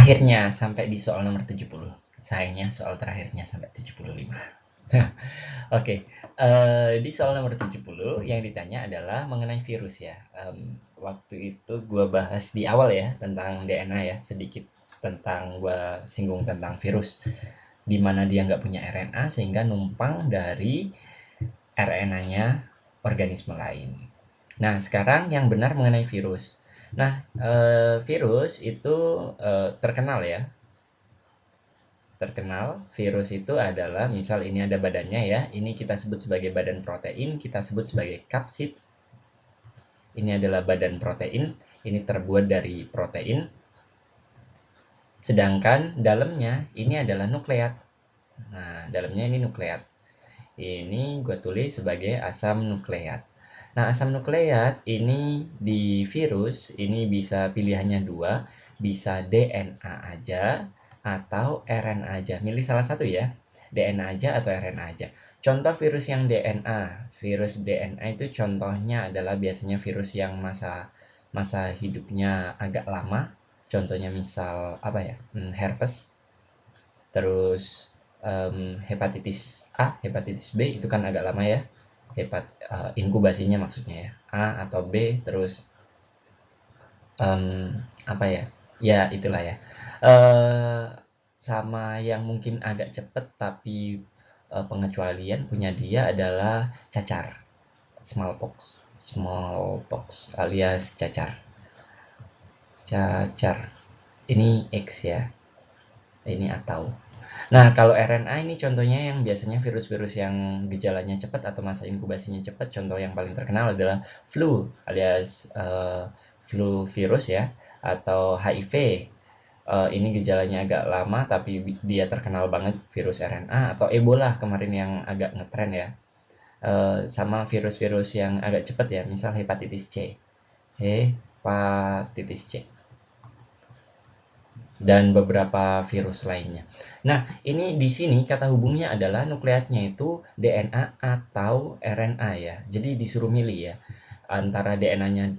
Akhirnya sampai di soal nomor 70. Sayangnya soal terakhirnya sampai 75. Oke, di soal nomor 70 yang ditanya adalah mengenai virus ya. Waktu itu gue bahas di awal ya tentang DNA ya, sedikit tentang gue singgung tentang virus, di mana dia nggak punya RNA sehingga numpang dari RNA-nya organisme lain. Nah, sekarang yang benar mengenai virus. Nah, virus itu terkenal ya. Terkenal, virus itu adalah, misal ini ada badannya ya, ini kita sebut sebagai badan protein, kita sebut sebagai kapsid. Ini adalah badan protein, ini terbuat dari protein. Sedangkan dalamnya ini adalah nukleat. Nah, dalamnya ini nukleat. Ini gue tulis sebagai asam nukleat. Nah, asam nukleat ini di virus, ini bisa pilihannya dua, bisa DNA aja atau RNA aja. Milih salah satu ya, DNA aja atau RNA aja. Contoh virus yang DNA, virus DNA itu contohnya adalah biasanya virus yang masa hidupnya agak lama. Contohnya misal apa ya, herpes, terus hepatitis A, hepatitis B itu kan agak lama ya. Inkubasinya maksudnya ya. A atau B, terus apa ya? Ya itulah ya. Sama yang mungkin agak cepet tapi pengecualian punya dia adalah cacar, smallpox alias cacar. Cacar. Ini X ya. Ini atau. Nah, kalau RNA ini contohnya yang biasanya virus-virus yang gejalanya cepat atau masa inkubasinya cepat. Contoh yang paling terkenal adalah flu alias flu virus ya, atau HIV. Ini gejalanya agak lama tapi dia terkenal banget, virus RNA. Atau Ebola kemarin yang agak ngetren ya. Sama virus-virus yang agak cepat ya, misal hepatitis C. Hepatitis C. Dan beberapa virus lainnya. Nah, ini di sini kata hubungnya adalah nukleatnya itu DNA atau RNA ya. Jadi disuruh milih ya antara DNA-nya,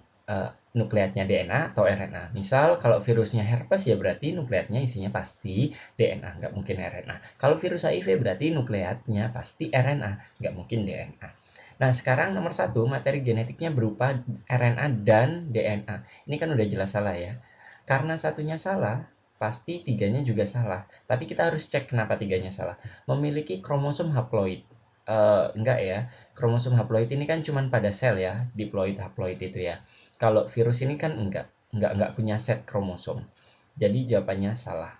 nukleatnya DNA atau RNA. Misal kalau virusnya herpes ya berarti nukleatnya isinya pasti DNA, nggak mungkin RNA. Kalau virus HIV berarti nukleatnya pasti RNA, nggak mungkin DNA. Nah, sekarang nomor satu, materi genetiknya berupa RNA dan DNA. Ini kan udah jelas salah ya. Karena satunya salah, pasti tiganya juga salah. Tapi kita harus cek kenapa tiganya salah. Memiliki kromosom haploid. Enggak ya, kromosom haploid ini kan cuma pada sel ya, diploid haploid itu ya. Kalau virus ini kan enggak punya set kromosom. Jadi jawabannya salah.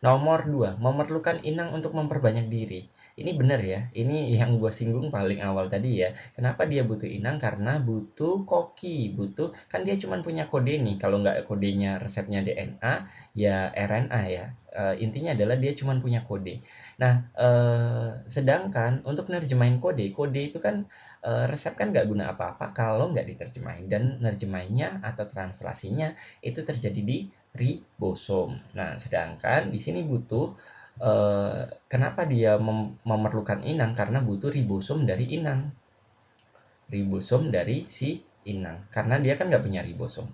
Nomor 2, memerlukan inang untuk memperbanyak diri. Ini benar ya, ini yang gue singgung paling awal tadi ya. Kenapa dia butuh inang? Karena butuh koki, kan dia cuma punya kode nih. Kalau nggak kodenya resepnya DNA, ya RNA ya. Intinya adalah dia cuma punya kode. Nah, sedangkan untuk nerjemahin kode itu kan resep kan nggak guna apa-apa kalau nggak diterjemahin. Dan nerjemahinnya atau translasinya itu terjadi di ribosom. Nah, sedangkan di sini butuh kenapa dia memerlukan inang? Karena butuh ribosom dari inang. Ribosom dari si inang. Karena dia kan nggak punya ribosom.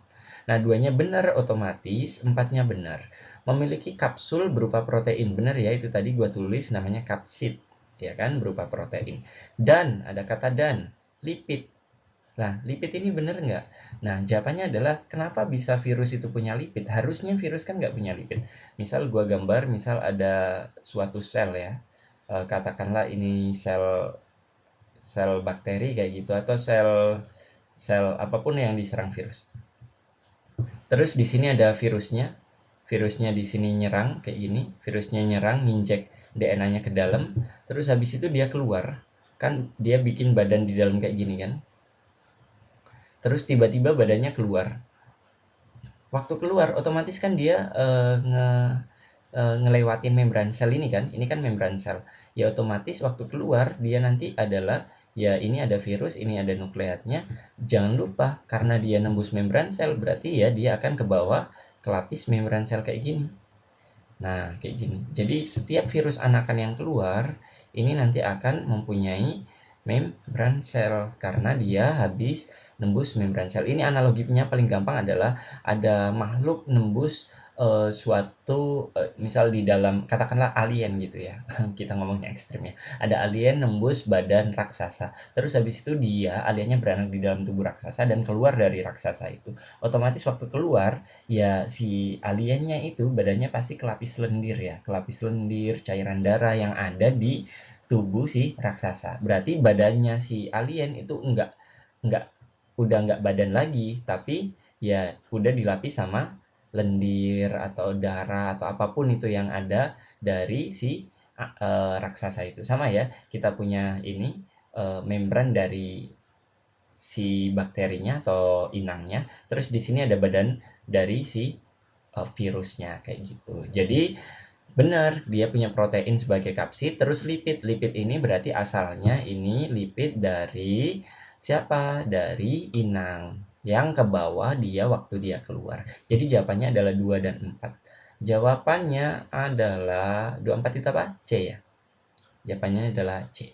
Nah, duanya benar otomatis, empatnya benar. Memiliki kapsul berupa protein. Benar ya, itu tadi gua tulis namanya kapsid. Ya kan, berupa protein. Dan, ada kata dan, lipid. Nah, lipid ini benar nggak? Nah, jawabannya adalah kenapa bisa virus itu punya lipid? Harusnya virus kan nggak punya lipid. Misal gua gambar, misal ada suatu sel ya. Katakanlah ini sel bakteri kayak gitu atau sel apapun yang diserang virus. Terus di sini ada virusnya. Virusnya di sini nyerang kayak gini. Virusnya nyerang, nginjek DNA-nya ke dalam. Terus habis itu dia keluar. Kan dia bikin badan di dalam kayak gini kan. Terus tiba-tiba badannya keluar. Waktu keluar otomatis kan dia ngelewatin membran sel ini kan. Ini kan membran sel. Ya otomatis waktu keluar dia nanti adalah ya ini ada virus, ini ada nukleatnya. Jangan lupa karena dia nembus membran sel berarti ya dia akan ke bawah ke lapis membran sel kayak gini. Nah, kayak gini. Jadi setiap virus anakan yang keluar ini nanti akan mempunyai membran sel karena dia habis nembus membran sel. Ini analoginya paling gampang adalah ada makhluk nembus suatu misal di dalam katakanlah alien gitu ya. Kita ngomongnya ekstrim ya. Ada alien nembus badan raksasa. Terus habis itu aliennya beranak di dalam tubuh raksasa dan keluar dari raksasa itu. Otomatis waktu keluar ya si aliennya itu badannya pasti kelapis lendir ya. Kelapis lendir, cairan darah yang ada di tubuh si raksasa. Berarti badannya si alien itu enggak udah enggak badan lagi, tapi ya udah dilapis sama lendir atau darah atau apapun itu yang ada dari si raksasa itu. Sama ya, kita punya ini membran dari si bakterinya atau inangnya. Terus di sini ada badan dari si virusnya kayak gitu. Jadi benar, dia punya protein sebagai kapsid, terus lipid. Lipid ini berarti asalnya ini lipid dari siapa? Dari inang yang ke bawah dia waktu dia keluar. Jadi jawabannya adalah 2 dan 4. Jawabannya adalah 24 itu apa? C ya. Jawabannya adalah C.